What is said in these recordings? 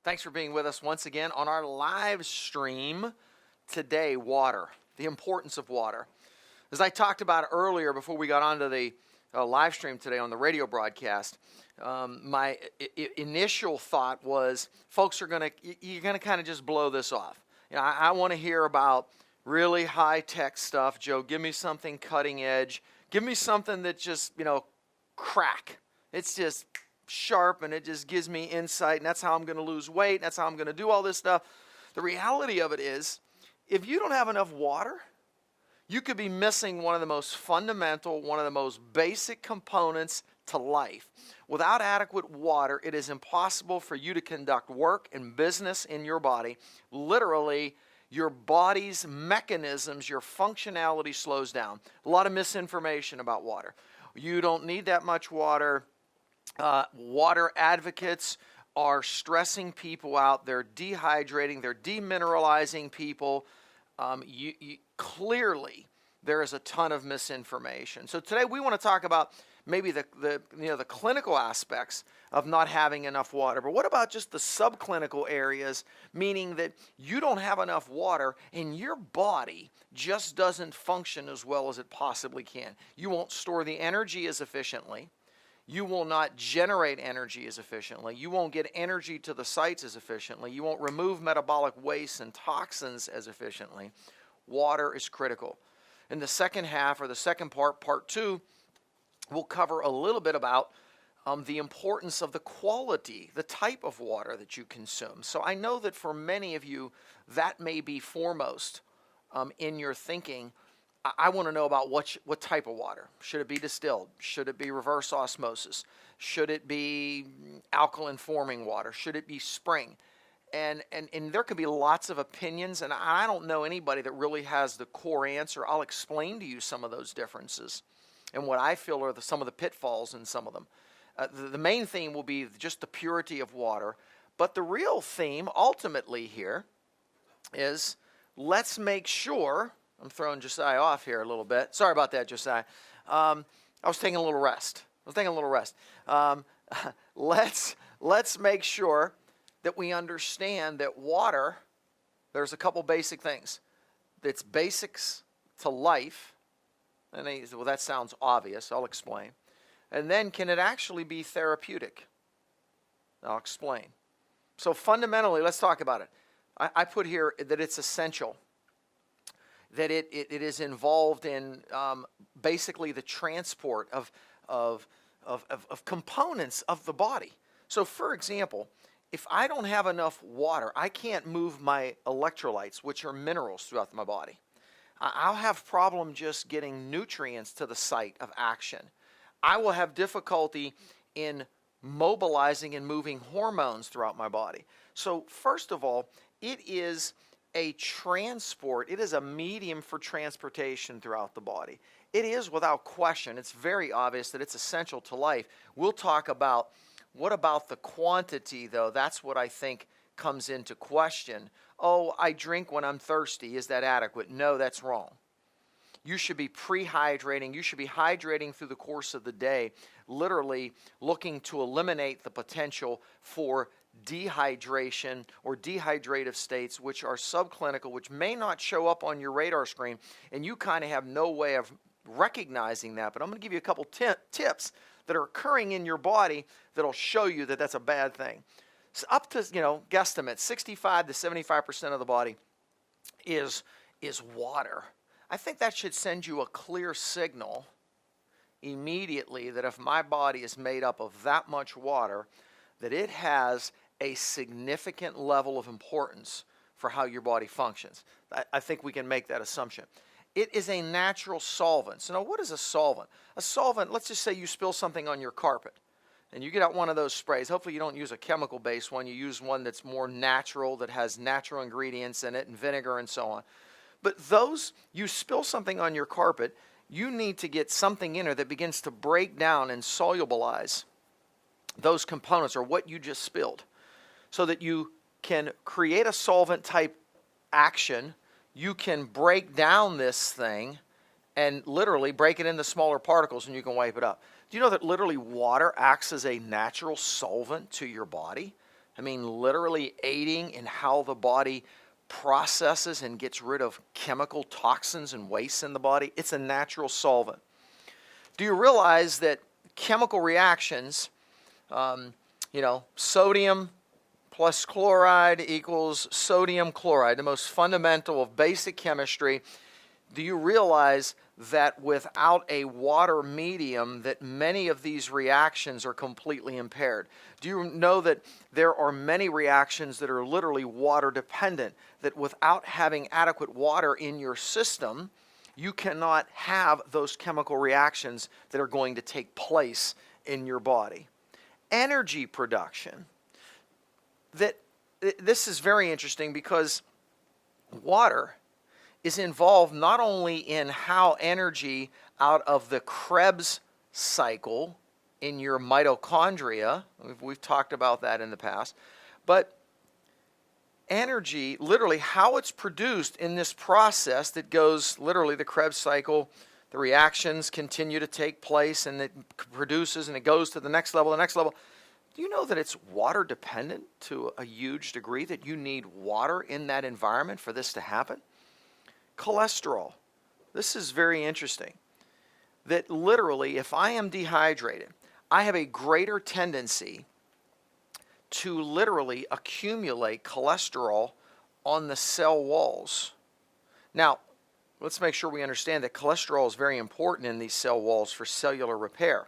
Thanks for being with us once again on our live stream today, water, the importance of water. As I talked about earlier before we got onto the live stream today on the radio broadcast, my initial thought was you're going to kind of just blow this off. You know, I want to hear about really high-tech stuff. Joe, give me something cutting edge. Give me something that just, crack. It's just sharp and it just gives me insight, and that's how I'm going to lose weight, and that's how I'm going to do all this stuff. The reality of it is, if you don't have enough water, you could be missing one of the most fundamental, one of the most basic components to life. Without adequate water, it is impossible for you to conduct work and business in your body. Literally, your body's mechanisms, your functionality slows down. A lot of misinformation about water. You don't need that much water. Water advocates are stressing people out. They're dehydrating. They're demineralizing people. Clearly, there is a ton of misinformation. So today we want to talk about maybe the clinical aspects of not having enough water. But what about just the subclinical areas, meaning that you don't have enough water and your body just doesn't function as well as it possibly can. You won't store the energy as efficiently. You will not generate energy as efficiently. You won't get energy to the sites as efficiently. You won't remove metabolic waste and toxins as efficiently. Water is critical. In the second half, or the second part, part two, we'll cover a little bit about the importance of the quality, the type of water that you consume. So I know that for many of you, that may be foremost in your thinking. I want to know about what type of water. Should it be distilled? Should it be reverse osmosis? Should it be alkaline forming water? Should it be spring? And there could be lots of opinions, and I don't know anybody that really has the core answer. I'll explain to you some of those differences and what I feel are some of the pitfalls in some of them. The main theme will be just the purity of water, but the real theme ultimately here is let's make sure. I'm throwing Josiah off here a little bit. Sorry about that, Josiah. I was taking a little rest. Let's make sure that we understand that water, there's a couple basic things. It's basics to life. And they say, well, that sounds obvious. I'll explain. And then, can it actually be therapeutic? I'll explain. So fundamentally, let's talk about it. I put here that it's essential. That it is involved in basically the transport of components of the body. So for example, if I don't have enough water, I can't move my electrolytes, which are minerals throughout my body. I'll have problem just getting nutrients to the site of action. I will have difficulty in mobilizing and moving hormones throughout my body. So first of all, it is a transport. It is a medium for transportation throughout the body. It is without question. It's very obvious that it's essential to life. We'll talk about what about the quantity, though. That's what I think comes into question. Oh, I drink when I'm thirsty. Is that adequate? No, that's wrong. You should be pre-hydrating. You should be hydrating through the course of the day, literally looking to eliminate the potential for dehydration or dehydrative states, which are subclinical, which may not show up on your radar screen, and you kind of have no way of recognizing that. But I'm going to give you a couple tips that are occurring in your body that'll show you that that's a bad thing. So up to, guesstimate, 65 to 75% of the body is water. I think that should send you a clear signal immediately that if my body is made up of that much water, that it has a significant level of importance for how your body functions. I think we can make that assumption. It is a natural solvent. So now what is a solvent? A solvent, let's just say you spill something on your carpet and you get out one of those sprays. Hopefully you don't use a chemical-based one. You use one that's more natural, that has natural ingredients in it and vinegar and so on. But you spill something on your carpet, you need to get something in there that begins to break down and solubilize those components or what you just spilled so that you can create a solvent type action. You can break down this thing and literally break it into smaller particles and you can wipe it up. Do you know that literally water acts as a natural solvent to your body? I mean, literally aiding in how the body processes and gets rid of chemical toxins and wastes in the body. It's a natural solvent. Do you realize that chemical reactions, sodium plus chloride equals sodium chloride, the most fundamental of basic chemistry? Do you realize that without a water medium that many of these reactions are completely impaired? Do you know that there are many reactions that are literally water dependent, that without having adequate water in your system, you cannot have those chemical reactions that are going to take place in your body? Energy production. This is very interesting because water is involved not only in how energy out of the Krebs cycle in your mitochondria, we've talked about that in the past, but energy, literally how it's produced in this process that goes literally the Krebs cycle, the reactions continue to take place and it produces and it goes to the next level, the next level. Do you know that it's water dependent to a huge degree, that you need water in that environment for this to happen? Cholesterol. This is very interesting. That literally, if I am dehydrated, I have a greater tendency to literally accumulate cholesterol on the cell walls. Now, let's make sure we understand that cholesterol is very important in these cell walls for cellular repair.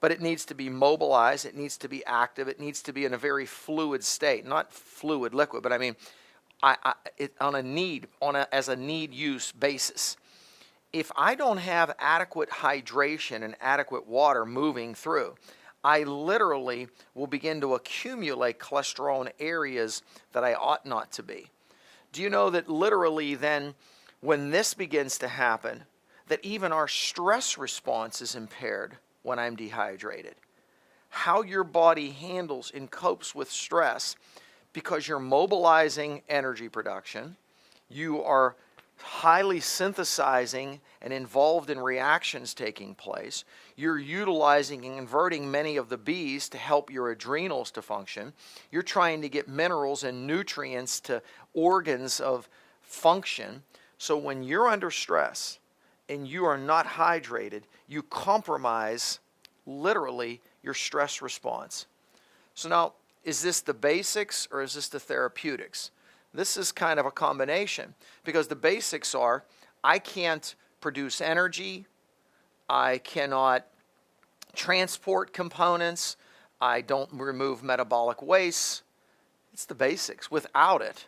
But it needs to be mobilized, it needs to be active, it needs to be in a very fluid state. Not fluid liquid, but I mean as a need use basis. If I don't have adequate hydration and adequate water moving through, I literally will begin to accumulate cholesterol in areas that I ought not to be. Do you know that literally then when this begins to happen, that even our stress response is impaired when I'm dehydrated? How your body handles and copes with stress, because you're mobilizing energy production, you are highly synthesizing and involved in reactions taking place, you're utilizing and converting many of the B's to help your adrenals to function, you're trying to get minerals and nutrients to organs of function. So when you're under stress and you are not hydrated, you compromise literally your stress response. So now, is this the basics or is this the therapeutics? This is kind of a combination, because the basics are I can't produce energy, I cannot transport components, I don't remove metabolic waste. It's the basics. Without it,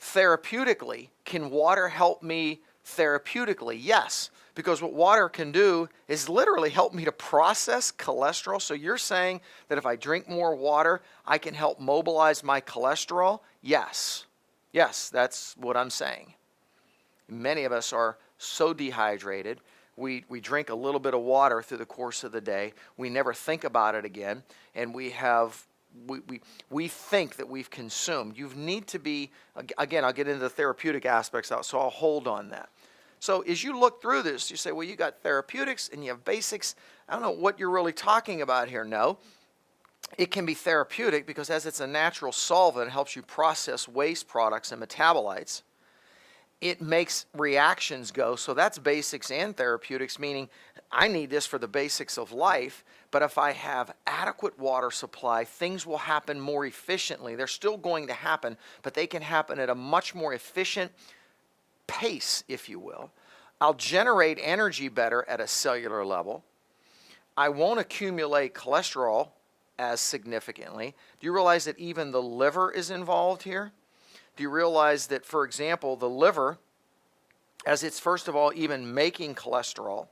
therapeutically, can water help me therapeutically? Yes, because what water can do is literally help me to process cholesterol. So you're saying that if I drink more water, I can help mobilize my cholesterol? Yes. Yes, that's what I'm saying. Many of us are so dehydrated. We drink a little bit of water through the course of the day. We never think about it again, and we think that we've consumed. You need to be, again, I'll get into the therapeutic aspects, so I'll hold on that. So as you look through this, you say, well, you got therapeutics and you have basics. I don't know what you're really talking about here. No, it can be therapeutic because as it's a natural solvent, it helps you process waste products and metabolites. It makes reactions go. So that's basics and therapeutics, meaning I need this for the basics of life, but if I have adequate water supply, things will happen more efficiently. They're still going to happen, but they can happen at a much more efficient pace, if you will. I'll generate energy better at a cellular level. I won't accumulate cholesterol as significantly. Do you realize that even the liver is involved here? Do you realize that, for example, the liver, as it's first of all even making cholesterol,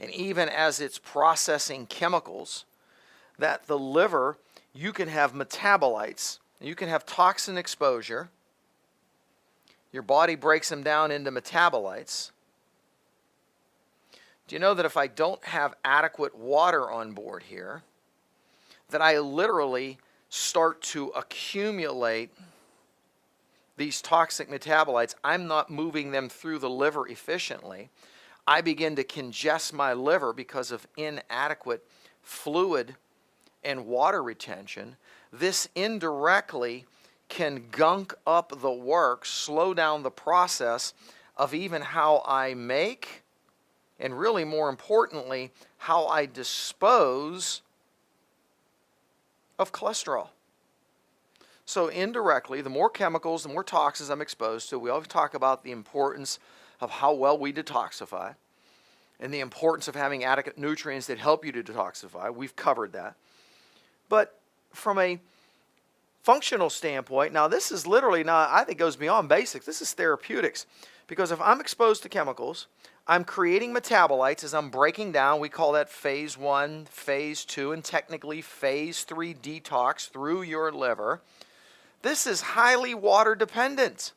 and even as it's processing chemicals, that the liver, you can have metabolites, you can have toxin exposure. Your body breaks them down into metabolites. Do you know that if I don't have adequate water on board here, that I literally start to accumulate these toxic metabolites? I'm not moving them through the liver efficiently. I begin to congest my liver because of inadequate fluid and water retention. this indirectly can gunk up the work, slow down the process of even how I make, and really more importantly, how I dispose of cholesterol. So indirectly, the more chemicals, the more toxins I'm exposed to, we always talk about the importance of how well we detoxify and the importance of having adequate nutrients that help you to detoxify. We've covered that. But from a functional standpoint, now this is literally not, I think goes beyond basics. This is therapeutics. Because if I'm exposed to chemicals, I'm creating metabolites as I'm breaking down. We call that phase 1, phase 2, and technically phase 3 detox through your liver. This is highly water dependent.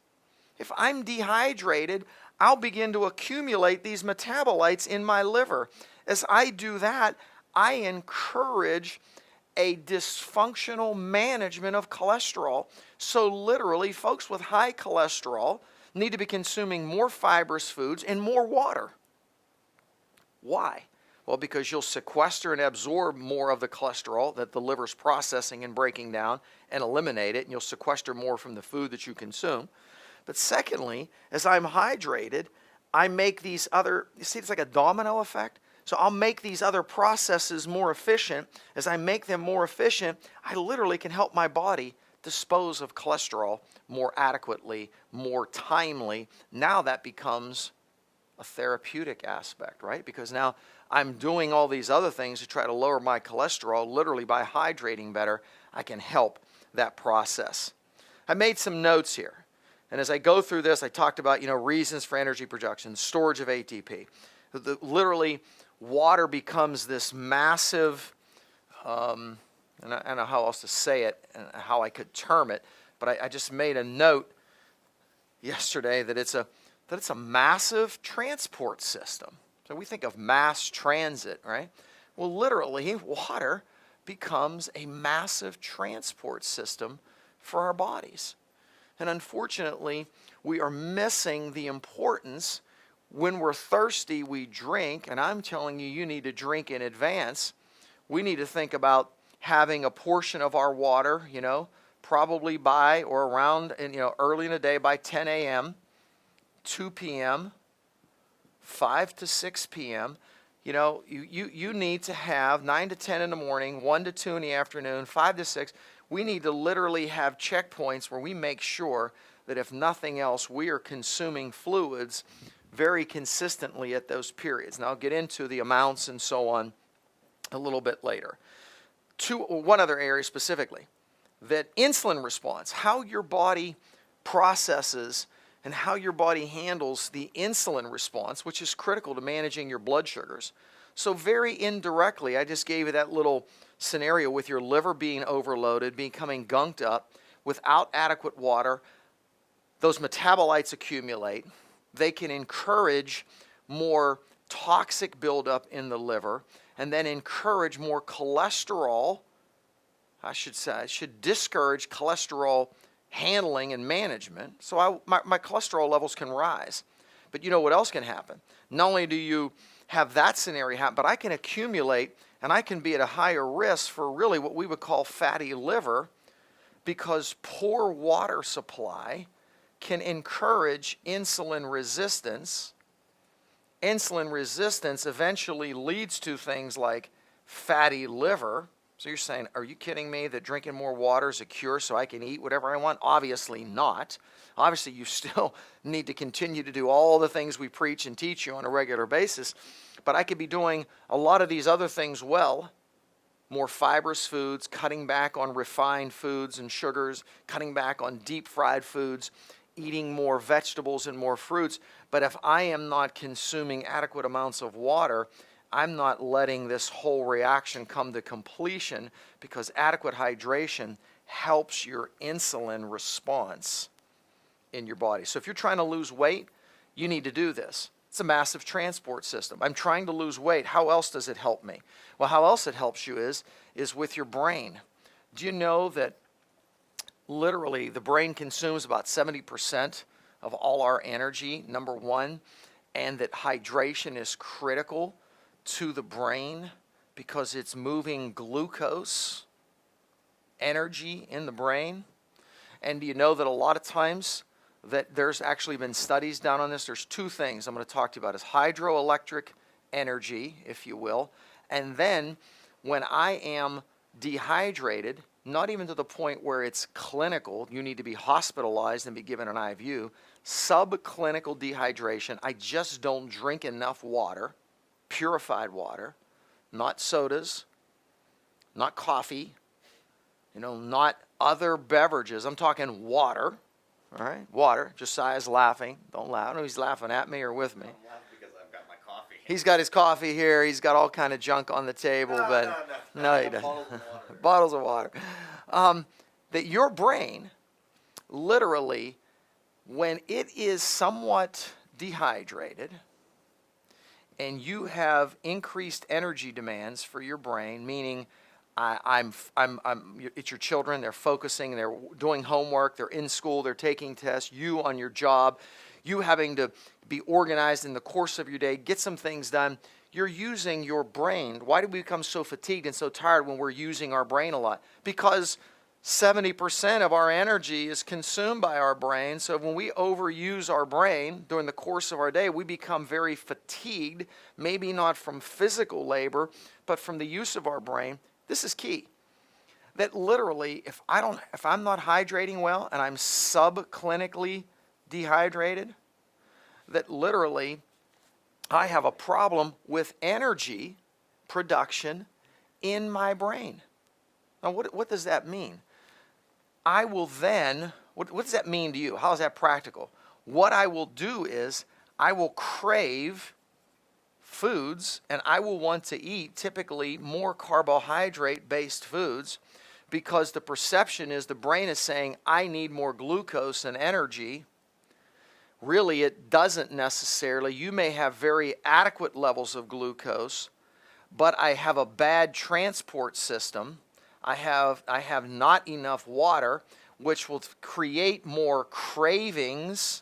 If I'm dehydrated, I'll begin to accumulate these metabolites in my liver. As I do that, I encourage a dysfunctional management of cholesterol. So literally, folks with high cholesterol need to be consuming more fibrous foods and more water. Why? Well, because you'll sequester and absorb more of the cholesterol that the liver's processing and breaking down and eliminate it, and you'll sequester more from the food that you consume. But secondly, as I'm hydrated, I make these other, you see, it's like a domino effect. So I'll make these other processes more efficient. As I make them more efficient, I literally can help my body dispose of cholesterol more adequately, more timely. Now that becomes a therapeutic aspect, right? Because now I'm doing all these other things to try to lower my cholesterol. Literally by hydrating better, I can help that process. I made some notes here. And as I go through this, I talked about, reasons for energy production, storage of ATP. Literally, water becomes this massive, and I don't know how else to say it and how I could term it, but I just made a note yesterday that it's a massive transport system. So we think of mass transit, right? Well, literally, water becomes a massive transport system for our bodies. And unfortunately, we are missing the importance. When we're thirsty, we drink, and I'm telling you, you need to drink in advance. We need to think about having a portion of our water, probably by or around, early in the day by 10 a.m., 2 p.m., 5 to 6 p.m. You need to have 9 to 10 in the morning, 1 to 2 in the afternoon, 5 to 6. We need to literally have checkpoints where we make sure that if nothing else, we are consuming fluids very consistently at those periods. And I'll get into the amounts and so on a little bit later. One other area specifically, that insulin response, how your body processes and how your body handles the insulin response, which is critical to managing your blood sugars. So very indirectly, I just gave you that little scenario with your liver being overloaded, becoming gunked up without adequate water. Those metabolites accumulate. They can encourage more toxic buildup in the liver and then encourage more cholesterol. I should discourage cholesterol handling and management. So my cholesterol levels can rise. But you know what else can happen? Not only do you have that scenario happen, but I can accumulate and I can be at a higher risk for really what we would call fatty liver, because poor water supply can encourage insulin resistance. Insulin resistance eventually leads to things like fatty liver. So you're saying, are you kidding me that drinking more water is a cure so I can eat whatever I want? Obviously not. Obviously you still need to continue to do all the things we preach and teach you on a regular basis. But I could be doing a lot of these other things well. More fibrous foods, cutting back on refined foods and sugars, cutting back on deep fried foods, eating more vegetables and more fruits. But if I am not consuming adequate amounts of water, I'm not letting this whole reaction come to completion, because adequate hydration helps your insulin response in your body. So if you're trying to lose weight, you need to do this. It's a massive transport system. I'm trying to lose weight. How else does it help me? Well, how else it helps you is with your brain. Do you know that literally the brain consumes about 70% of all our energy, number one, and that hydration is critical to the brain because it's moving glucose energy in the brain. And do you know that a lot of times that there's actually been studies done on this? There's two things I'm going to talk to you about is hydroelectric energy, if you will. And then when I am dehydrated, not even to the point where it's clinical, you need to be hospitalized and be given an IV, subclinical dehydration, I just don't drink enough water, purified water, not sodas, not coffee, not other beverages. I'm talking water, all right? Water. Josiah's laughing. Don't laugh. I don't know if he's laughing at me or with me. I'm laughing because I've got my coffee. He's got his coffee here. He's got all kind of junk on the table, no, he doesn't. Bottles of water. That your brain, literally, when it is somewhat dehydrated, and you have increased energy demands for your brain, meaning it's your children, they're focusing, they're doing homework, they're in school, they're taking tests, you on your job, you having to be organized in the course of your day, get some things done, you're using your brain. Why do we become so fatigued and so tired when we're using our brain a lot? Because 70% of our energy is consumed by our brain. So when we overuse our brain during the course of our day, we become very fatigued, maybe not from physical labor, but from the use of our brain. This is key. That literally, if I'm not hydrating well and I'm subclinically dehydrated, that literally I have a problem with energy production in my brain. Now, what does that mean? I will then, what does that mean to you? How is that practical? What I will do is I will crave foods, and I will want to eat typically more carbohydrate-based foods because the perception is the brain is saying, I need more glucose and energy. Really, it doesn't necessarily. You may have very adequate levels of glucose, but I have a bad transport system. I have not enough water, which will create more cravings,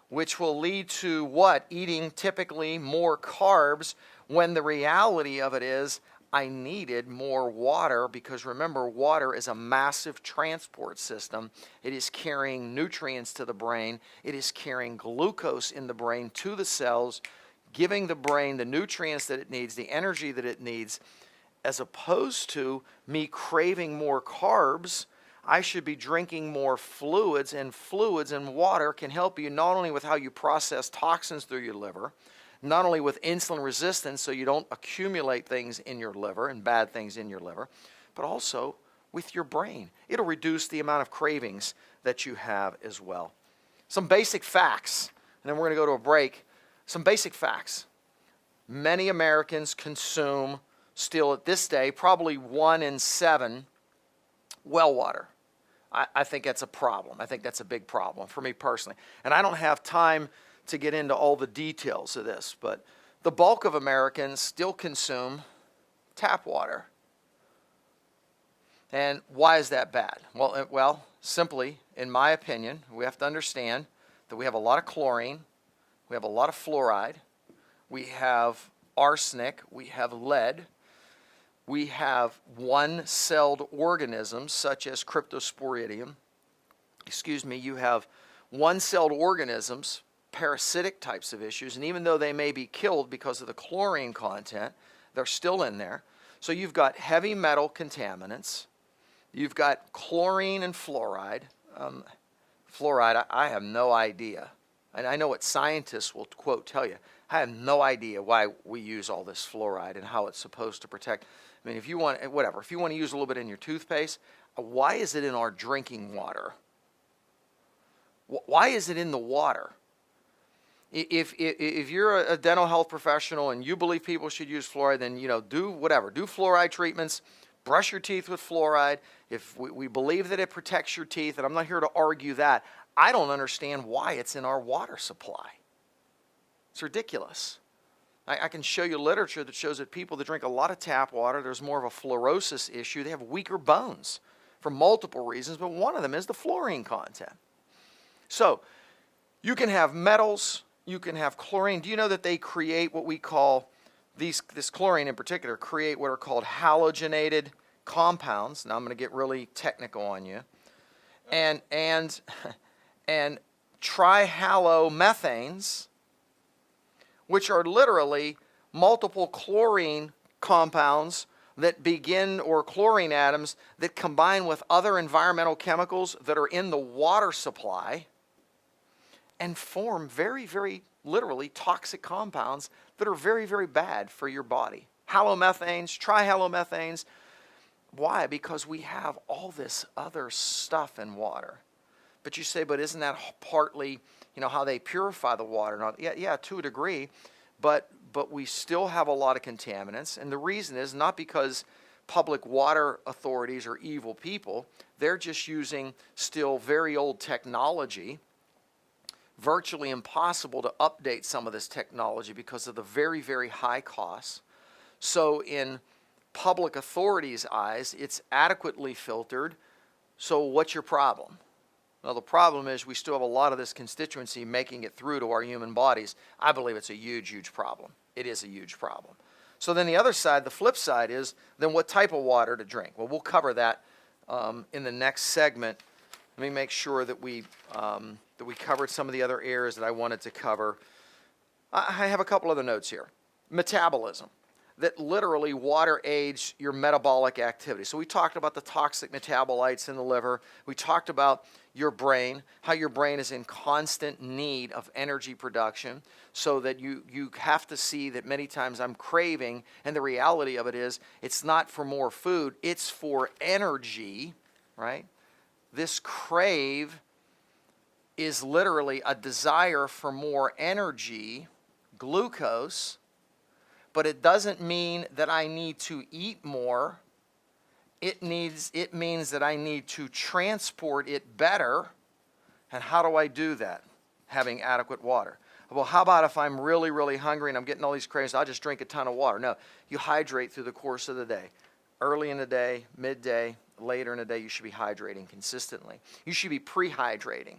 which will lead to what? Eating typically more carbs, when the reality of it is I needed more water, because remember, water is a massive transport system. It is carrying nutrients to the brain. It is carrying glucose in the brain to the cells, giving the brain the nutrients that it needs, the energy that it needs. As opposed to me craving more carbs, I should be drinking more fluids, and water can help you not only with how you process toxins through your liver, not only with insulin resistance so you don't accumulate things in your liver and bad things in your liver, but also with your brain. It'll reduce the amount of cravings that you have as well. Some basic facts, and then we're going to go to a break. Some basic facts. Many Americans consume, still at this day, probably 1 in 7 well water. I think that's a problem. I think that's a big problem for me personally. And I don't have time to get into all the details of this, but the bulk of Americans still consume tap water. And why is that bad? Well, simply, in my opinion, we have to understand that we have a lot of chlorine, we have a lot of fluoride, we have arsenic, we have lead, we have one-celled organisms such as Cryptosporidium. You have one-celled organisms, parasitic types of issues, and even though they may be killed because of the chlorine content, they're still in there. So you've got heavy metal contaminants, you've got chlorine and fluoride. Fluoride, I have no idea. And I know what scientists will, quote, tell you. I have no idea why we use all this fluoride and how it's supposed to protect. I mean, if you want to use a little bit in your toothpaste, why is it in our drinking water? Why is it in the water? If you're a dental health professional and you believe people should use fluoride, then, do whatever. Do fluoride treatments. Brush your teeth with fluoride. If we believe that it protects your teeth, and I'm not here to argue that, I don't understand why it's in our water supply. It's ridiculous. I can show you literature that shows that people that drink a lot of tap water, there's more of a fluorosis issue. They have weaker bones for multiple reasons, but one of them is the fluorine content. So you can have metals, you can have chlorine. Do you know that they create what we call, this chlorine in particular, create what are called halogenated compounds. Now I'm going to get really technical on you. And and trihalomethanes, which are literally multiple chlorine compounds that begin, or chlorine atoms that combine with other environmental chemicals that are in the water supply and form very, very literally toxic compounds that are very, very bad for your body. Halomethanes, trihalomethanes. Why? Because we have all this other stuff in water. But you say, but isn't that partly, how they purify the water? Yeah, to a degree, but we still have a lot of contaminants, and the reason is not because public water authorities are evil people. They're just using still very old technology. Virtually impossible to update some of this technology because of the very, very high costs. So in public authorities' eyes, it's adequately filtered. So what's your problem? Well, the problem is we still have a lot of this constituency making it through to our human bodies. I believe it's a huge, huge problem. It is a huge problem. So then the other side, the flip side is, then what type of water to drink? Well, we'll cover that in the next segment. Let me make sure that we covered some of the other areas that I wanted to cover. I have a couple other notes here. Metabolism. That literally water aids your metabolic activity. So we talked about the toxic metabolites in the liver. We talked about your brain, how your brain is in constant need of energy production, so that you have to see that many times I'm craving, and the reality of it is it's not for more food, it's for energy, right? This crave is literally a desire for more energy, glucose, but it doesn't mean that I need to eat more. It means that I need to transport it better. And how do I do that? Having adequate water. Well, how about if I'm really, really hungry and I'm getting all these cravings, I'll just drink a ton of water. No, you hydrate through the course of the day. Early in the day, midday, later in the day, you should be hydrating consistently. You should be pre-hydrating.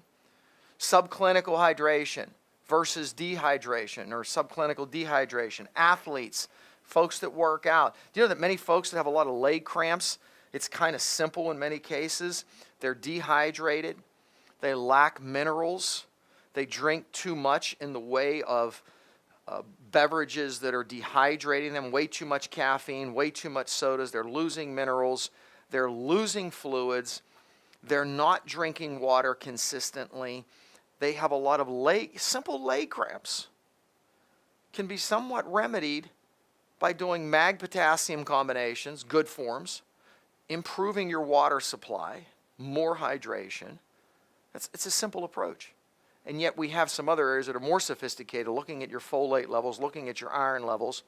Subclinical hydration versus dehydration, or subclinical dehydration. Athletes, folks that work out. Do you know that many folks that have a lot of leg cramps, it's kind of simple in many cases. They're dehydrated. They lack minerals. They drink too much in the way of beverages that are dehydrating them, way too much caffeine, way too much sodas. They're losing minerals. They're losing fluids. They're not drinking water consistently. They have a lot of simple leg cramps. Can be somewhat remedied by doing mag-potassium combinations, good forms, improving your water supply, more hydration. It's a simple approach. And yet we have some other areas that are more sophisticated, looking at your folate levels, looking at your iron levels,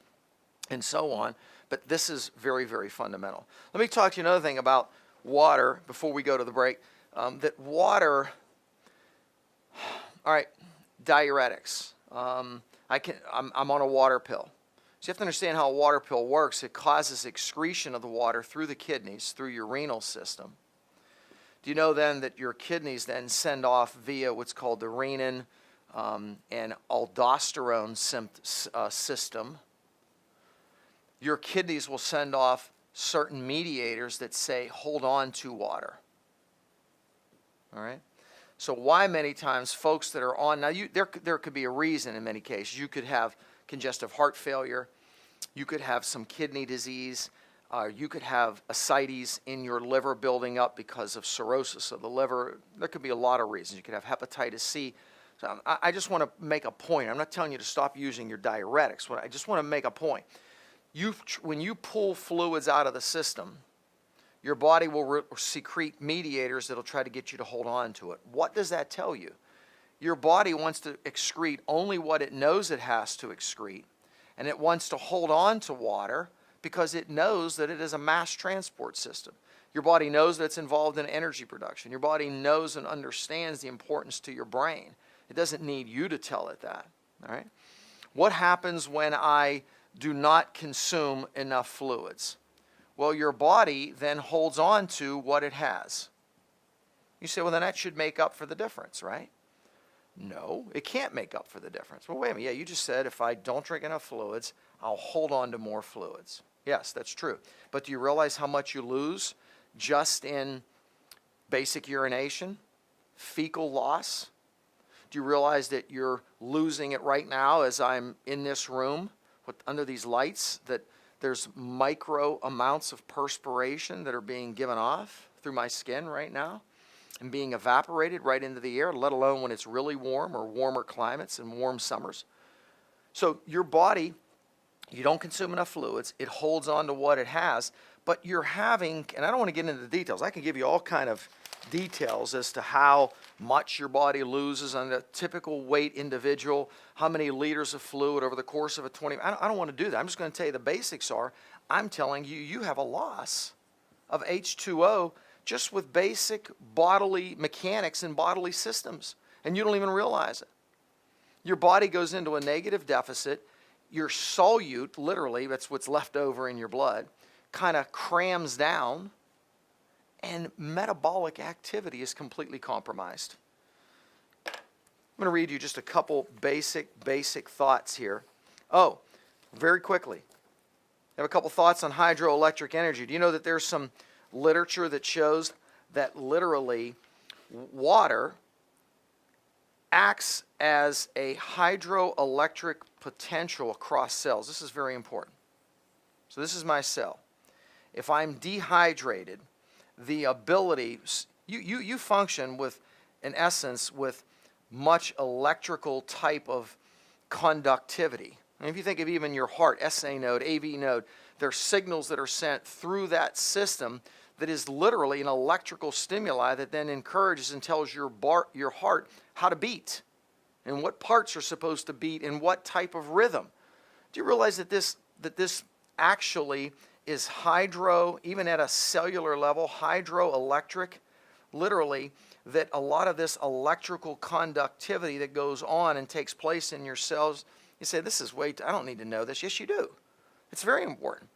and so on. But this is very, very fundamental. Let me talk to you another thing about water before we go to the break. That water... All right, diuretics. I'm on a water pill. So you have to understand how a water pill works. It causes excretion of the water through the kidneys, through your renal system. Do you know then that your kidneys then send off via what's called the renin and aldosterone system? Your kidneys will send off certain mediators that say, hold on to water. All right? So why many times folks that are on, now there could be a reason in many cases. You could have congestive heart failure. You could have some kidney disease. You could have ascites in your liver building up because of cirrhosis of the liver. There could be a lot of reasons. You could have hepatitis C. So I just want to make a point. I'm not telling you to stop using your diuretics. I just want to make a point. When you pull fluids out of the system, your body will secrete mediators that will try to get you to hold on to it. What does that tell you? Your body wants to excrete only what it knows it has to excrete, and it wants to hold on to water because it knows that it is a mass transport system. Your body knows that it's involved in energy production. Your body knows and understands the importance to your brain. It doesn't need you to tell it that. All right? What happens when I do not consume enough fluids? Well, your body then holds on to what it has. You say, well, then that should make up for the difference, right? No, it can't make up for the difference. Well, wait a minute. Yeah, you just said if I don't drink enough fluids, I'll hold on to more fluids. Yes, that's true. But do you realize how much you lose just in basic urination, fecal loss? Do you realize that you're losing it right now as I'm in this room under these lights, that there's micro amounts of perspiration that are being given off through my skin right now and being evaporated right into the air, let alone when it's really warm or warmer climates and warm summers? So your body, you don't consume enough fluids, it holds on to what it has, but you're having, and I don't want to get into the details, I can give you all kind of details as to how much your body loses on a typical weight individual, how many liters of fluid over the course of a 20, I don't want to do that. I'm just going to tell you the basics are, I'm telling you, you have a loss of H2O just with basic bodily mechanics and bodily systems, and you don't even realize it. Your body goes into a negative deficit, your solute, literally, that's what's left over in your blood, kind of crams down, and metabolic activity is completely compromised. I'm going to read you just a couple basic thoughts here. Oh, very quickly. I have a couple thoughts on hydroelectric energy. Do you know that there's some literature that shows that literally water acts as a hydroelectric potential across cells? This is very important. So this is my cell. If I'm dehydrated, the ability, you function with, in essence, with much electrical type of conductivity. And if you think of even your heart, SA node, AV node, there are signals that are sent through that system that is literally an electrical stimuli that then encourages and tells your heart how to beat and what parts are supposed to beat and what type of rhythm. Do you realize that this actually is even at a cellular level, hydroelectric, literally, that a lot of this electrical conductivity that goes on and takes place in your cells, you say, this is I don't need to know this. Yes, you do. It's very important.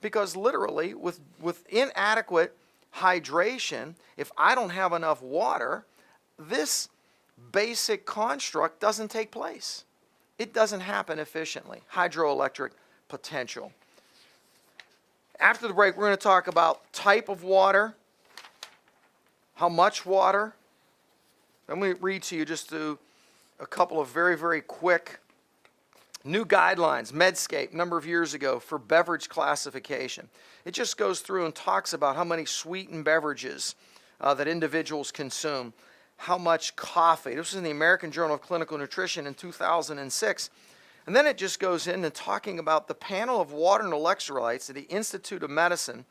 Because literally, with inadequate hydration, if I don't have enough water, this basic construct doesn't take place. It doesn't happen efficiently. Hydroelectric potential. After the break, we're going to talk about type of water, how much water. I'm going to read to you just a couple of very quick new guidelines, Medscape, a number of years ago, for beverage classification. It just goes through and talks about how many sweetened beverages that individuals consume, how much coffee. This was in the American Journal of Clinical Nutrition in 2006. And then it just goes in and talking about the panel of water and electrolytes at the Institute of Medicine,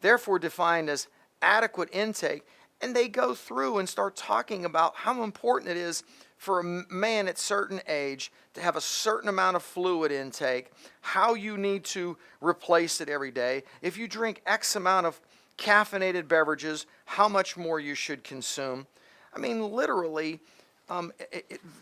therefore defined as adequate intake. And they go through and start talking about how important it is for a man at a certain age to have a certain amount of fluid intake, how you need to replace it every day. If you drink X amount of caffeinated beverages, how much more you should consume. I mean, literally,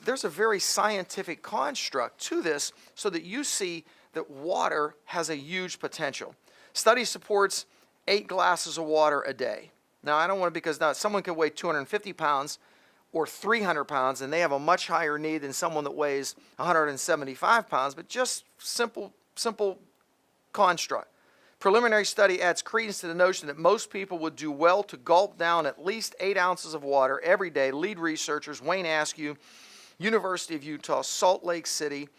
there's a very scientific construct to this so that you see that water has a huge potential. Study supports 8 glasses of water a day. Now, I don't want to, because now someone can weigh 250 pounds or 300 pounds, and they have a much higher need than someone that weighs 175 pounds, but just simple construct. Preliminary study adds credence to the notion that most people would do well to gulp down at least 8 ounces of water every day. Lead researchers, Wayne Askew, University of Utah, Salt Lake City,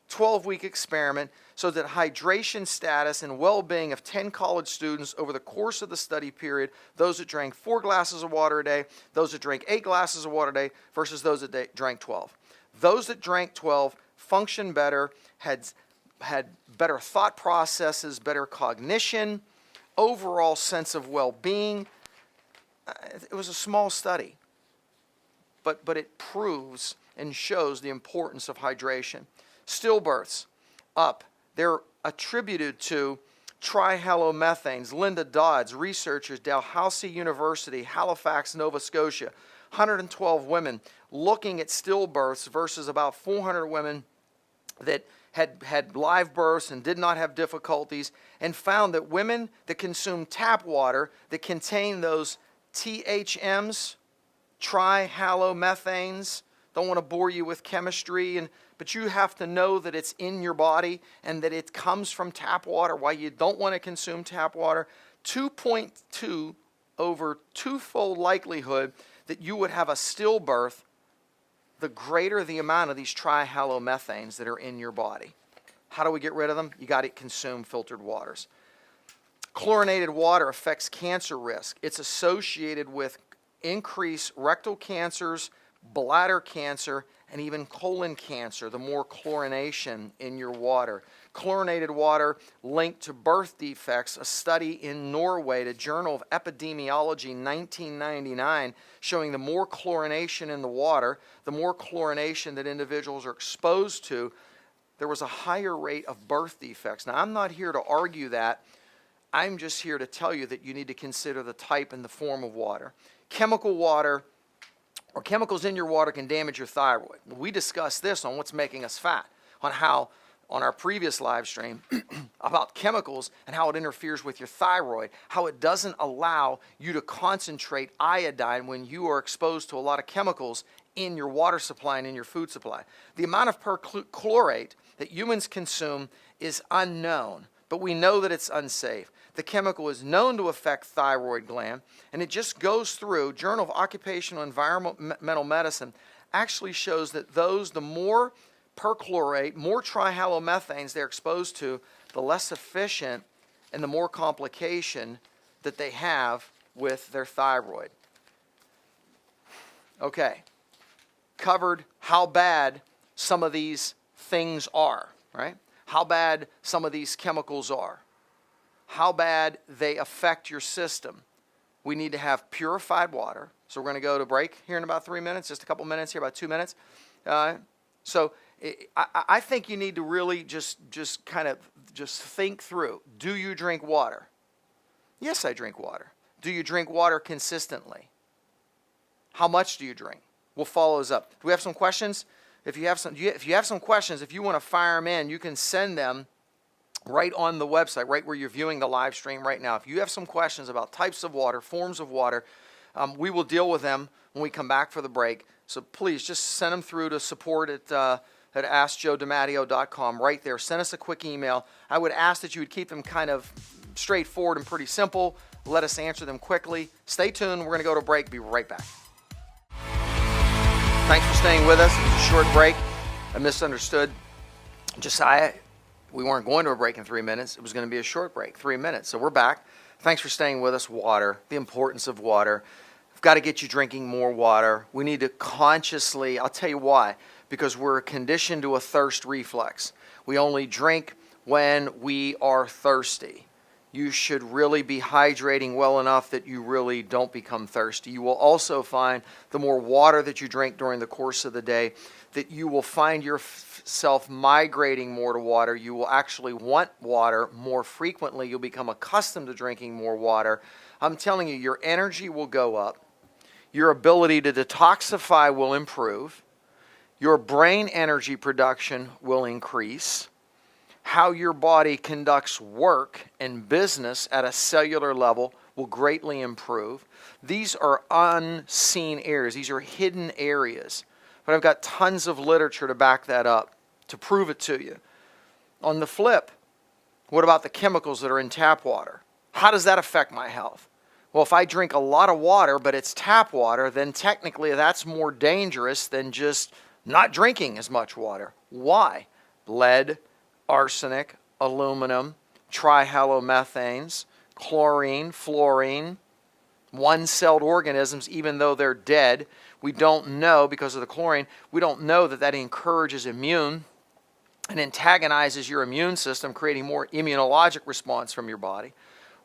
12-week experiment, so that hydration status and well-being of 10 college students over the course of the study period, those that drank 4 glasses of water a day, those that drank 8 glasses of water a day, versus those that drank 12. Those that drank 12 functioned better, had better thought processes, better cognition, overall sense of well-being. It was a small study, but it proves and shows the importance of hydration. Stillbirths up. They're attributed to trihalomethanes. Linda Dodds, researchers, Dalhousie University, Halifax, Nova Scotia. 112 women looking at stillbirths versus about 400 women that had live births and did not have difficulties, and found that women that consume tap water that contain those THMs, trihalomethanes, Don't want to bore you with chemistry, but you have to know that it's in your body and that it comes from tap water. Why you don't want to consume tap water. 2.2 over twofold likelihood that you would have a stillbirth, the greater the amount of these trihalomethanes that are in your body. How do we get rid of them? You got to consume filtered waters. Chlorinated water affects cancer risk. It's associated with increased rectal cancers, bladder cancer, and even colon cancer, the more chlorination in your water. Chlorinated water linked to birth defects. A study in Norway, the Journal of Epidemiology, 1999, showing the more chlorination in the water, the more chlorination that individuals are exposed to, there was a higher rate of birth defects. Now, I'm not here to argue that. I'm just here to tell you that you need to consider the type and the form of water. Chemical water or chemicals in your water can damage your thyroid. We discussed this on what's making us fat, on our previous live stream about chemicals and how it interferes with your thyroid, how it doesn't allow you to concentrate iodine when you are exposed to a lot of chemicals in your water supply and in your food supply. The amount of perchlorate that humans consume is unknown, but we know that it's unsafe. The chemical is known to affect thyroid gland, and it just goes through. Journal of Occupational Environmental Medicine actually shows that the more perchlorate, more trihalomethanes they're exposed to, the less efficient and the more complication that they have with their thyroid. Okay, covered how bad some of these things are, right? How bad some of these chemicals are. How bad they affect your system. We need to have purified water. So we're going to go to break here in about 3 minutes, just a couple minutes here, about 2 minutes. So I think you need to really just think through. Do you drink water? Yes, I drink water. Do you drink water consistently? How much do you drink? We'll follow those up. Do we have some questions? If you have some questions, if you want to fire them in, you can send them right on the website, right where you're viewing the live stream right now. If you have some questions about types of water, forms of water, we will deal with them when we come back for the break. So please just send them through to support at AskJoeDiMatteo.com right there. Send us a quick email. I would ask that you would keep them kind of straightforward and pretty simple. Let us answer them quickly. Stay tuned. We're going to go to break. Be right back. Thanks for staying with us. It was a short break. I misunderstood Josiah. We weren't going to a break in 3 minutes. It was going to be a short break, 3 minutes. So we're back. Thanks for staying with us. Water, the importance of water. We've got to get you drinking more water. We need to consciously, I'll tell you why, because we're conditioned to a thirst reflex. We only drink when we are thirsty. You should really be hydrating well enough that you really don't become thirsty. You will also find the more water that you drink during the course of the day, that you will find yourself migrating more to water. You will actually want water more frequently. You'll become accustomed to drinking more water. I'm telling you, your energy will go up. Your ability to detoxify will improve. Your brain energy production will increase. How your body conducts work and business at a cellular level will greatly improve. These are unseen areas. These are hidden areas. But I've got tons of literature to back that up, to prove it to you. On the flip, what about the chemicals that are in tap water? How does that affect my health? Well, if I drink a lot of water, but it's tap water, then technically that's more dangerous than just not drinking as much water. Why? Lead, arsenic, aluminum, trihalomethanes, chlorine, fluorine, one-celled organisms, even though they're dead. We don't know, because of the chlorine, we don't know that encourages immune and antagonizes your immune system, creating more immunologic response from your body.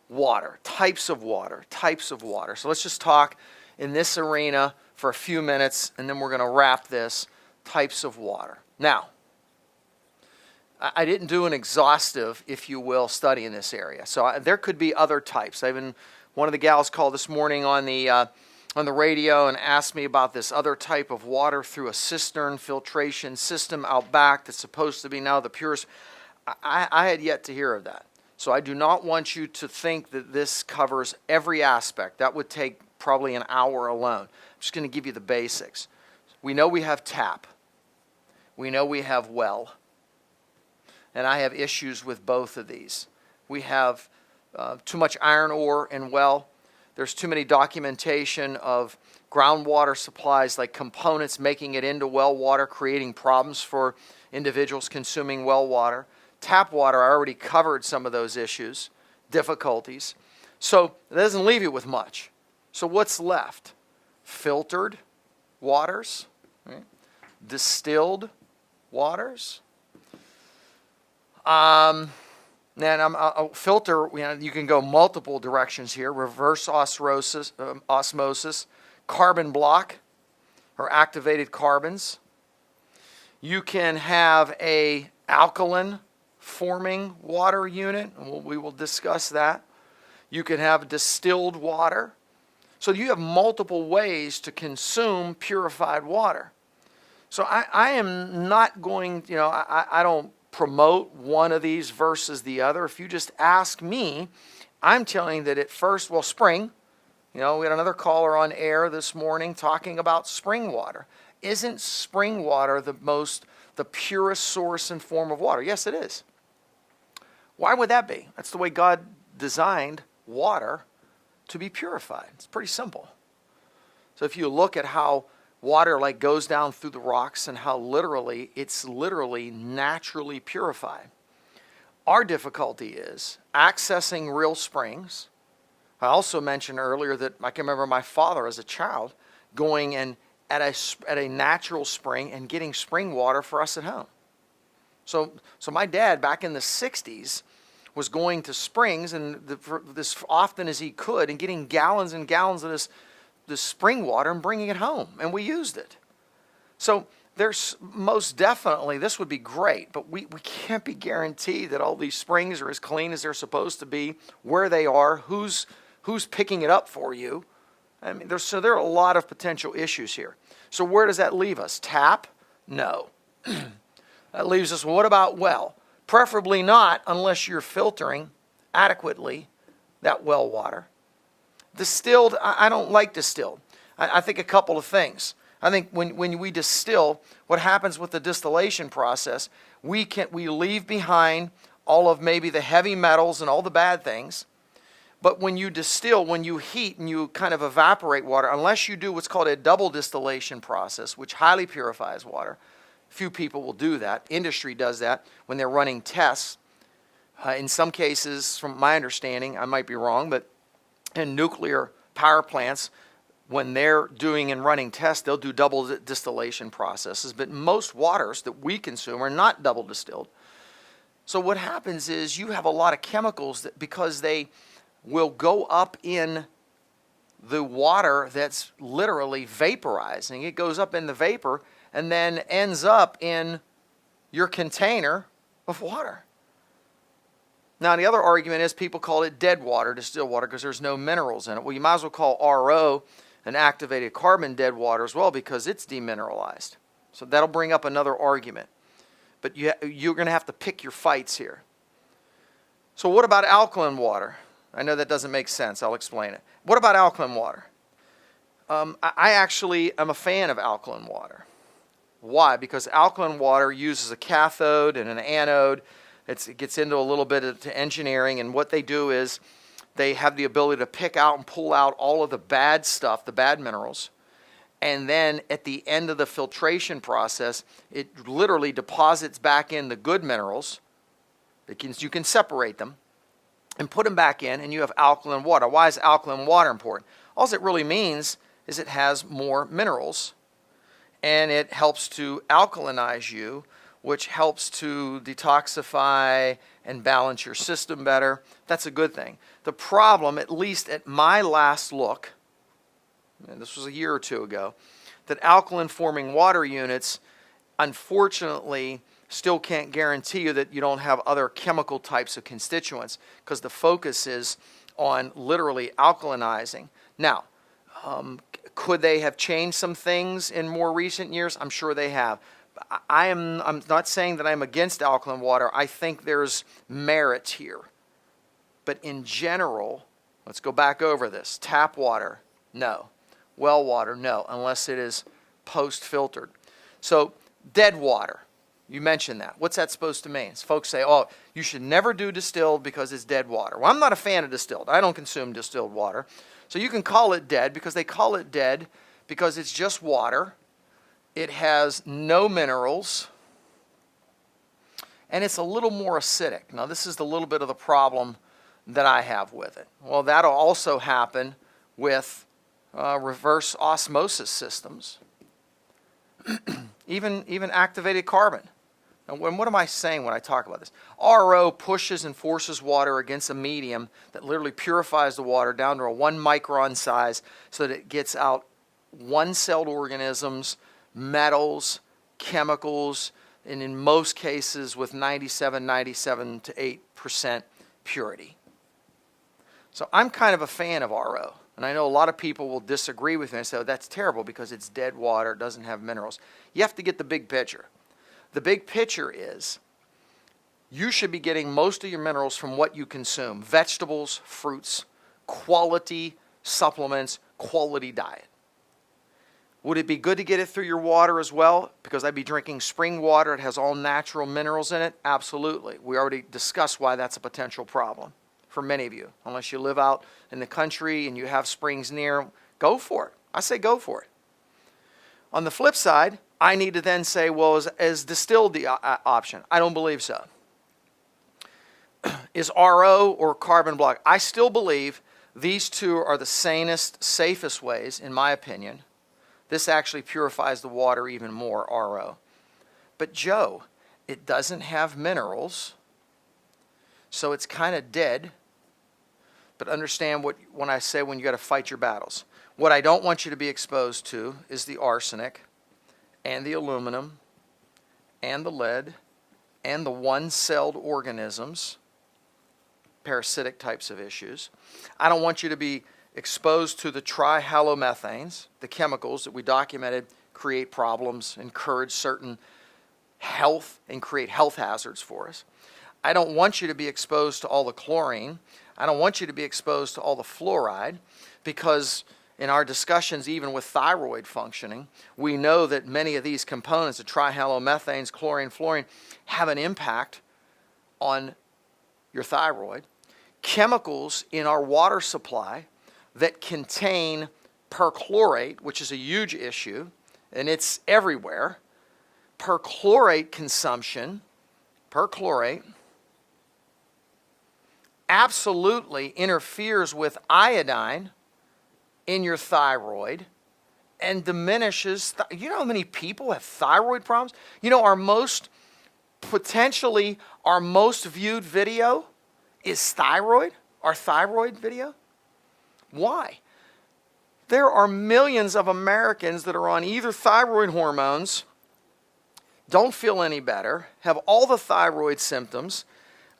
Water, types of water, types of water. So let's just talk in this arena for a few minutes, and then we're going to wrap this. Types of water. Now, I didn't do an exhaustive, if you will, study in this area. So there could be other types. One of the gals called this morning on the radio and asked me about this other type of water through a cistern filtration system out back that's supposed to be now the purest. I had yet to hear of that. So I do not want you to think that this covers every aspect. That would take probably an hour alone. I'm just going to give you the basics. We know we have tap. We know we have well. And I have issues with both of these. We have too much iron ore in well. There's too many documentation of groundwater supplies, like components making it into well water, creating problems for individuals consuming well water. Tap water, I already covered some of those issues, difficulties. So it doesn't leave you with much. So what's left? Filtered waters, right? Distilled waters. Filter, you can go multiple directions here. Reverse osmosis, carbon block, or activated carbons. You can have a alkaline forming water unit, and we will discuss that. You can have distilled water. So you have multiple ways to consume purified water. So I am not going, I don't promote one of these versus the other. If you just ask me, I'm telling you that at first, spring, we had another caller on air this morning talking about spring water. Isn't spring water the purest source and form of water? Yes, it is. Why would that be? That's the way God designed water to be purified. It's pretty simple. So if you look at how water goes down through the rocks and how it's literally naturally purified. Our difficulty is accessing real springs. I also mentioned earlier that I can remember my father as a child going and at a natural spring and getting spring water for us at home. So my dad back in the 60s was going to springs and this often as he could and getting gallons and gallons of this spring water and bringing it home, and we used it. So there's most definitely, this would be great, but we can't be guaranteed that all these springs are as clean as they're supposed to be, where they are, who's picking it up for you. I mean, there are a lot of potential issues here. So where does that leave us? Tap? No. That leaves us, what about well? Preferably not unless you're filtering adequately that well water. Distilled, I don't like distilled. I think a couple of things. I think when we distill, what happens with the distillation process, we leave behind all of maybe the heavy metals and all the bad things. But when you distill, when you heat and you kind of evaporate water, unless you do what's called a double distillation process, which highly purifies water, few people will do that. Industry does that when they're running tests. In some cases, from my understanding, I might be wrong, but in nuclear power plants, when they're doing and running tests, they'll do double distillation processes. But most waters that we consume are not double distilled. So what happens is you have a lot of chemicals that, because they will go up in the water that's literally vaporizing. It goes up in the vapor and then ends up in your container of water. Now, the other argument is people call it dead water, distilled water, because there's no minerals in it. Well, you might as well call RO an activated carbon dead water as well, because it's demineralized. So that'll bring up another argument. But you're going to have to pick your fights here. So what about alkaline water? I know that doesn't make sense. I'll explain it. What about alkaline water? I actually am a fan of alkaline water. Why? Because alkaline water uses a cathode and an anode. It gets into a little bit of engineering, and what they do is they have the ability to pick out and pull out all of the bad stuff, the bad minerals, and then at the end of the filtration process, it literally deposits back in the good minerals. You can separate them and put them back in, and you have alkaline water. Why is alkaline water important? All it really means is it has more minerals, and it helps to alkalinize you, which helps to detoxify and balance your system better. That's a good thing. The problem, at least at my last look, and this was a year or two ago, that alkaline forming water units, unfortunately, still can't guarantee you that you don't have other chemical types of constituents, because the focus is on literally alkalinizing. Now, could they have changed some things in more recent years? I'm sure they have. I'm not saying that I'm against alkaline water. I think there's merit here. But in general, let's go back over this. Tap water, no. Well water, no, unless it is post-filtered. So dead water, you mentioned that. What's that supposed to mean? Folks say, oh, you should never do distilled because it's dead water. Well, I'm not a fan of distilled. I don't consume distilled water. So you can call it dead because they call it dead because it's just water. It has no minerals. And it's a little more acidic. Now, this is a little bit of the problem that I have with it. Well, that'll also happen with reverse osmosis systems, even activated carbon. And what am I saying when I talk about this? RO pushes and forces water against a medium that literally purifies the water down to a 1 micron size so that it gets out one-celled organisms, metals, chemicals, and in most cases with 97 to 8% purity. So I'm kind of a fan of RO. And I know a lot of people will disagree with me and say, oh, that's terrible because it's dead water, it doesn't have minerals. You have to get the big picture. The big picture is you should be getting most of your minerals from what you consume. Vegetables, fruits, quality supplements, quality diet. Would it be good to get it through your water as well? Because I'd be drinking spring water. It has all natural minerals in it. Absolutely. We already discussed why that's a potential problem for many of you. Unless you live out in the country and you have springs near, go for it. I say go for it. On the flip side, I need to then say, well, is distilled the option? I don't believe so. Is RO or carbon block? I still believe these two are the sanest, safest ways, in my opinion. This actually purifies the water even more, RO. But Joe, it doesn't have minerals, so it's kind of dead. But understand when I say when you got to fight your battles. What I don't want you to be exposed to is the arsenic and the aluminum and the lead and the one-celled organisms, parasitic types of issues. I don't want you to be exposed to the trihalomethanes, the chemicals that we documented create problems, encourage certain health, and create health hazards for us. I don't want you to be exposed to all the chlorine. I don't want you to be exposed to all the fluoride, because in our discussions, even with thyroid functioning, we know that many of these components, the trihalomethanes, chlorine, fluorine, have an impact on your thyroid. Chemicals in our water supply that contain perchlorate, which is a huge issue, and it's everywhere. Perchlorate consumption, perchlorate, absolutely interferes with iodine in your thyroid and diminishes. You know how many people have thyroid problems? You know, our most viewed video is thyroid, our thyroid video. Why? There are millions of Americans that are on either thyroid hormones, don't feel any better, have all the thyroid symptoms,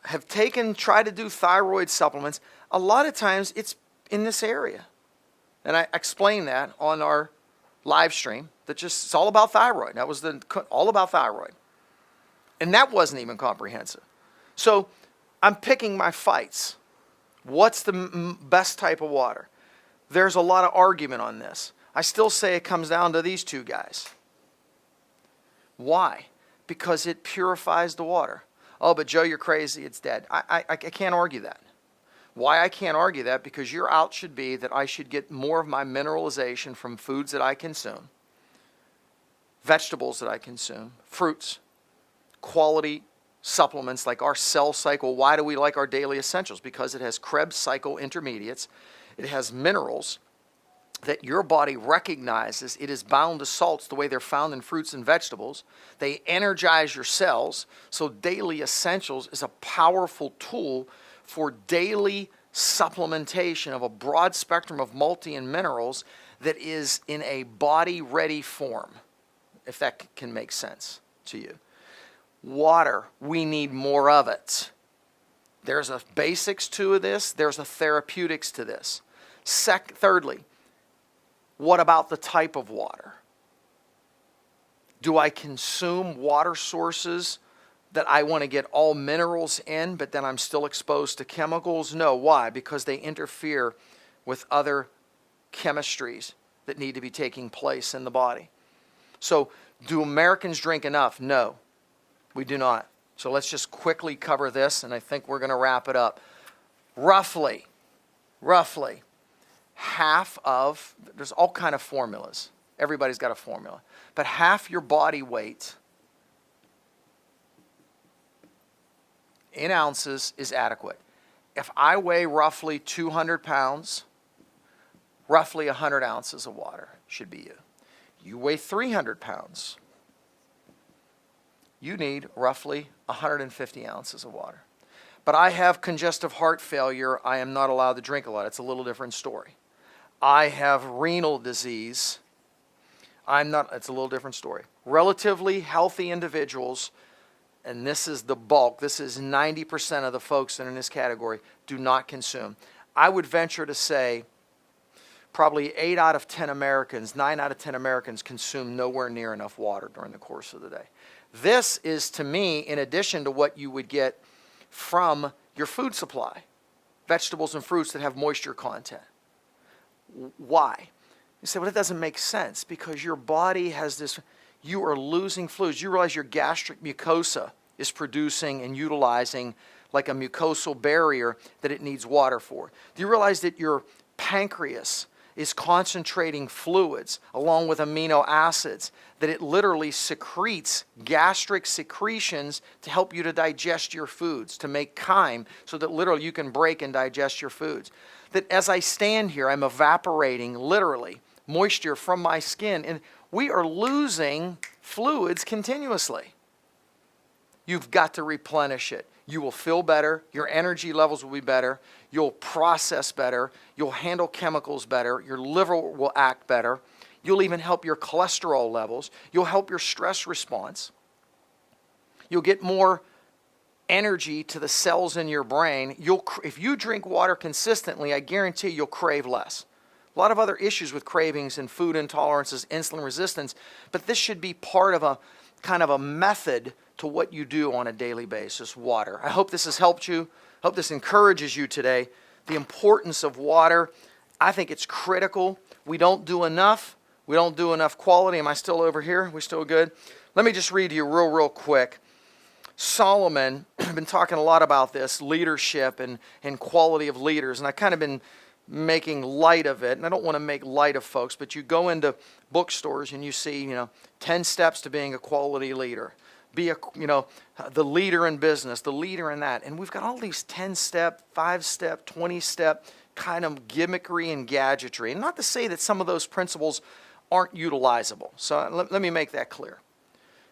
have tried to do thyroid supplements. A lot of times it's in this area. And I explained that on our live stream, it's all about thyroid. That was all about thyroid. And that wasn't even comprehensive. So I'm picking my fights. What's the best type of water? There's a lot of argument on this. I still say it comes down to these two guys. Why? Because it purifies the water. Oh, but Joe, you're crazy. It's dead. I can't argue that. Why I can't argue that? Because your out should be that I should get more of my mineralization from foods that I consume, vegetables that I consume, fruits, quality supplements like our cell cycle. Why do we like our daily essentials? Because it has Krebs cycle intermediates. It has minerals that your body recognizes. It is bound to salts the way they're found in fruits and vegetables. They energize your cells. So daily essentials is a powerful tool for daily supplementation of a broad spectrum of multi and minerals that is in a body-ready form, if that can make sense to you. Water, we need more of it. There's a basics to this. There's a therapeutics to this. Thirdly, what about the type of water? Do I consume water sources that I want to get all minerals in, but then I'm still exposed to chemicals? No. Why? Because they interfere with other chemistries that need to be taking place in the body. So do Americans drink enough? No, we do not. So let's just quickly cover this, and I think we're going to wrap it up. Roughly, half of, there's all kind of formulas. Everybody's got a formula. But half your body weight in ounces is adequate. If I weigh roughly 200 pounds, roughly 100 ounces of water should be you. You weigh 300 pounds, you need roughly 150 ounces of water. But I have congestive heart failure. I am not allowed to drink a lot. It's a little different story. I have renal disease. It's a little different story. Relatively healthy individuals, and this is the bulk, this is 90% of the folks that are in this category, do not consume. I would venture to say probably 8 out of 10 Americans, 9 out of 10 Americans consume nowhere near enough water during the course of the day. This is, to me, in addition to what you would get from your food supply, vegetables and fruits that have moisture content. Why? You say, well, it doesn't make sense, because your body has this, you are losing fluids. You realize your gastric mucosa is producing and utilizing like a mucosal barrier that it needs water for. Do you realize that your pancreas is concentrating fluids along with amino acids, that it literally secretes gastric secretions to help you to digest your foods, to make chyme so that literally you can break and digest your foods? That as I stand here, I'm evaporating literally moisture from my skin, and we are losing fluids continuously. You've got to replenish it. You will feel better. Your energy levels will be better. You'll process better. You'll handle chemicals better. Your liver will act better. You'll even help your cholesterol levels. You'll help your stress response. You'll get more energy to the cells in your brain. If you drink water consistently, I guarantee you'll crave less. A lot of other issues with cravings and food intolerances, insulin resistance, but this should be part of a kind of a method to what you do on a daily basis, water. I hope this has helped you. I hope this encourages you today. The importance of water, I think it's critical. We don't do enough. We don't do enough quality. Am I still over here? We still good? Let me just read to you real quick. Solomon, I've been talking a lot about this, leadership and quality of leaders, and I've kind of been making light of it, and I don't want to make light of folks, but you go into bookstores and you see, 10 steps to being a quality leader. Be the leader in business, the leader in that. And we've got all these 10-step, 5-step, 20-step kind of gimmickry and gadgetry. And not to say that some of those principles aren't utilizable. So let me make that clear.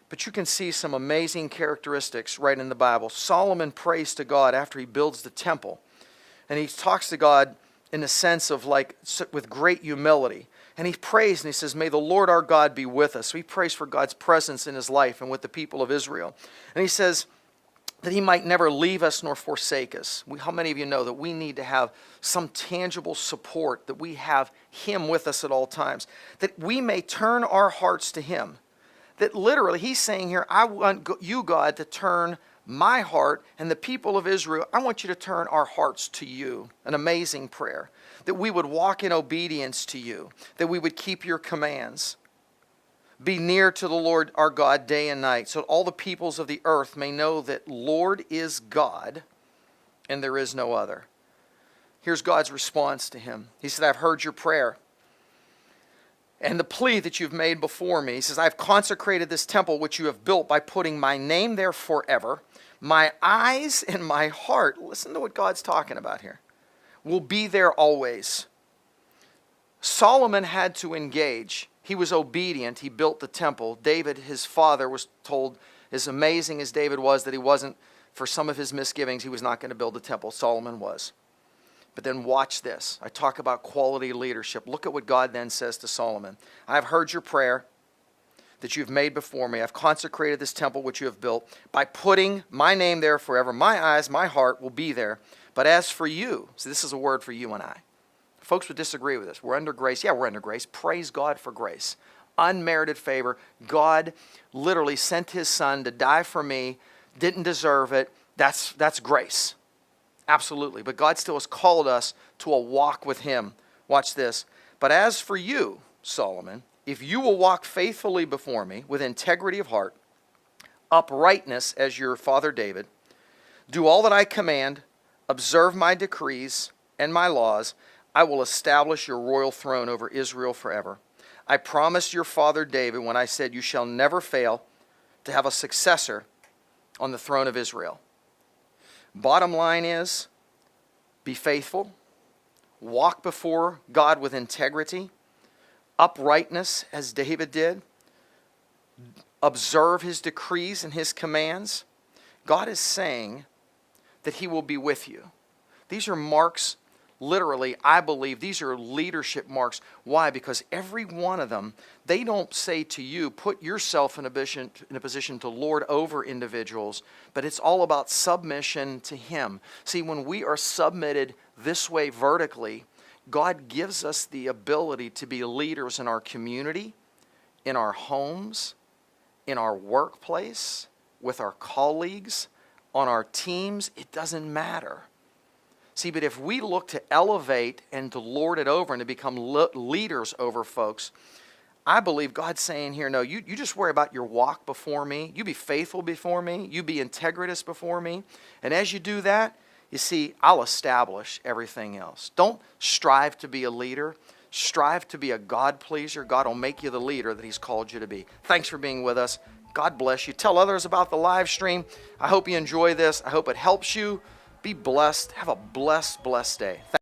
But you can see some amazing characteristics right in the Bible. Solomon prays to God after he builds the temple. And he talks to God in the sense of with great humility. And he prays and he says, may the Lord our God be with us. So he prays for God's presence in his life and with the people of Israel. And he says that he might never leave us nor forsake us. How many of you know that we need to have some tangible support, that we have him with us at all times, that we may turn our hearts to him? That literally he's saying here, I want you, God, to turn my heart and the people of Israel, I want you to turn our hearts to you. An amazing prayer. That we would walk in obedience to you. That we would keep your commands. Be near to the Lord our God day and night, so all the peoples of the earth may know that Lord is God and there is no other. Here's God's response to him. He said, I've heard your prayer and the plea that you've made before me. He says, I've consecrated this temple which you have built by putting my name there forever. My eyes and my heart, listen to what God's talking about here, will be there always. Solomon had to engage. He was obedient. He built the temple. David, his father, was told, as amazing as David was, that he wasn't, for some of his misgivings, he was not going to build the temple. Solomon was. But then watch this. I talk about quality leadership. Look at what God then says to Solomon. I have heard your prayer that you've made before me. I've consecrated this temple which you have built by putting my name there forever. My eyes, my heart will be there. But as for you, so this is a word for you and I. Folks would disagree with us. We're under grace. Yeah, we're under grace. Praise God for grace. Unmerited favor. God literally sent his son to die for me. Didn't deserve it. That's grace. Absolutely. But God still has called us to a walk with him. Watch this. But as for you, Solomon, if you will walk faithfully before me with integrity of heart, uprightness as your father David, do all that I command, observe my decrees and my laws, I will establish your royal throne over Israel forever. I promised your father David when I said, you shall never fail to have a successor on the throne of Israel. Bottom line is, be faithful, walk before God with integrity, uprightness as David did, observe his decrees and his commands. God is saying that he will be with you. These are marks, literally, I believe, these are leadership marks. Why? Because every one of them, they don't say to you, put yourself in a position to lord over individuals, but it's all about submission to him. See, when we are submitted this way vertically, God gives us the ability to be leaders in our community, in our homes, in our workplace, with our colleagues, on our teams. It doesn't matter. See, but if we look to elevate and to lord it over and to become leaders over folks, I believe God's saying here, no, you just worry about your walk before me. You be faithful before me. You be integritous before me. And as you do that, you see, I'll establish everything else. Don't strive to be a leader. Strive to be a God pleaser. God will make you the leader that he's called you to be. Thanks for being with us. God bless you. Tell others about the live stream. I hope you enjoy this. I hope it helps you. Be blessed. Have a blessed, blessed day.